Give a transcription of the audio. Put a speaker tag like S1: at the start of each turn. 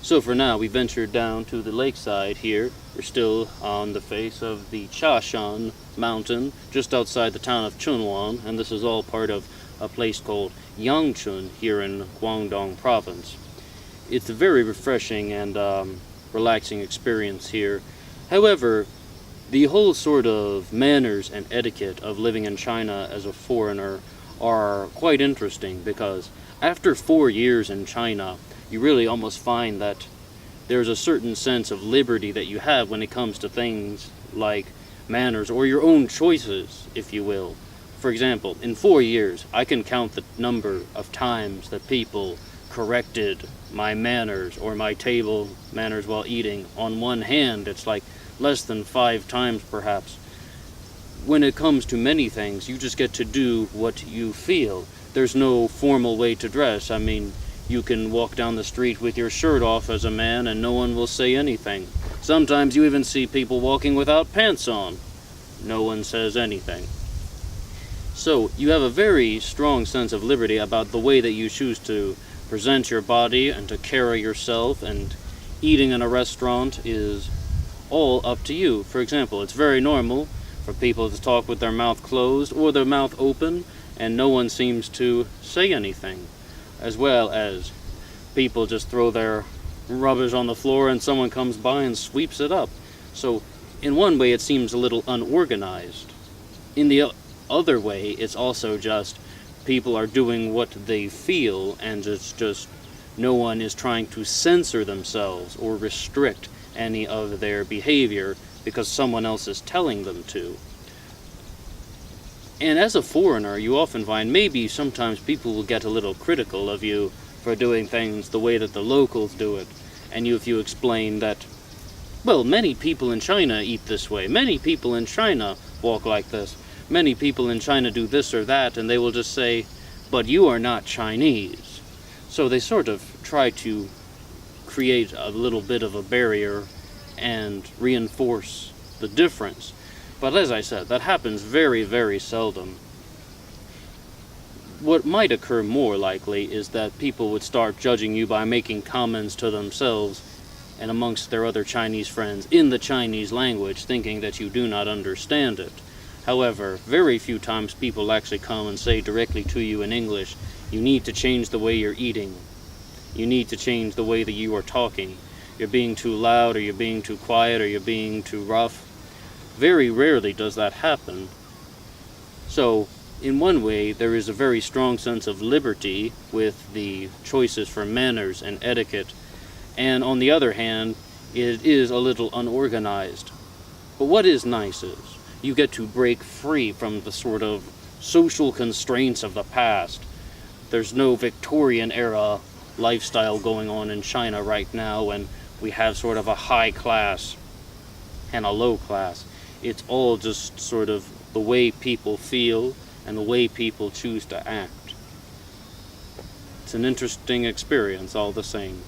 S1: So for now, we ventured down to the lakeside here. We're still on the face of the Chashan mountain, just outside the town of Chunwan, and this is all part of a place called Yangchun here in Guangdong province. It's a very refreshing and relaxing experience here. However, the whole sort of manners and etiquette of living in China as a foreigner are quite interesting, because after 4 years in China, you really almost find that there's a certain sense of liberty that you have when it comes to things like manners or your own choices, if you will. For example, in 4 years, I can count the number of times that people corrected my manners or my table manners while eating. On one hand, it's like less than 5 times perhaps. When it comes to many things, you just get to do what you feel. There's no formal way to dress. I mean, you can walk down the street with your shirt off as a man and no one will say anything. Sometimes you even see people walking without pants on. No one says anything. So you have a very strong sense of liberty about the way that you choose to present your body and to carry yourself, and eating in a restaurant is all up to you. For example, it's very normal for people to talk with their mouth closed or their mouth open, and no one seems to say anything. As well as people just throw their rubbish on the floor and someone comes by and sweeps it up. So in one way it seems a little unorganized. In the other way, it's also just people are doing what they feel, and it's just no one is trying to censor themselves or restrict any of their behavior because someone else is telling them to. And as a foreigner, you often find maybe sometimes people will get a little critical of you for doing things the way that the locals do it. And if you explain that, well, many people in China eat this way, many people in China walk like this, many people in China do this or that, and they will just say, but you are not Chinese. So they sort of try to create a little bit of a barrier and reinforce the difference. But as I said, that happens very, very seldom. What might occur more likely is that people would start judging you by making comments to themselves and amongst their other Chinese friends in the Chinese language, thinking that you do not understand it. However, very few times people actually come and say directly to you in English, you need to change the way you're eating. You need to change the way that you are talking. You're being too loud, or you're being too quiet, or you're being too rough. Very rarely does that happen. So, in one way, there is a very strong sense of liberty with the choices for manners and etiquette, and on the other hand, it is a little unorganized. But what is nice is, you get to break free from the sort of social constraints of the past. There's no Victorian era lifestyle going on in China right now, when we have sort of a high class and a low class. It's all just sort of the way people feel and the way people choose to act. It's an interesting experience all the same.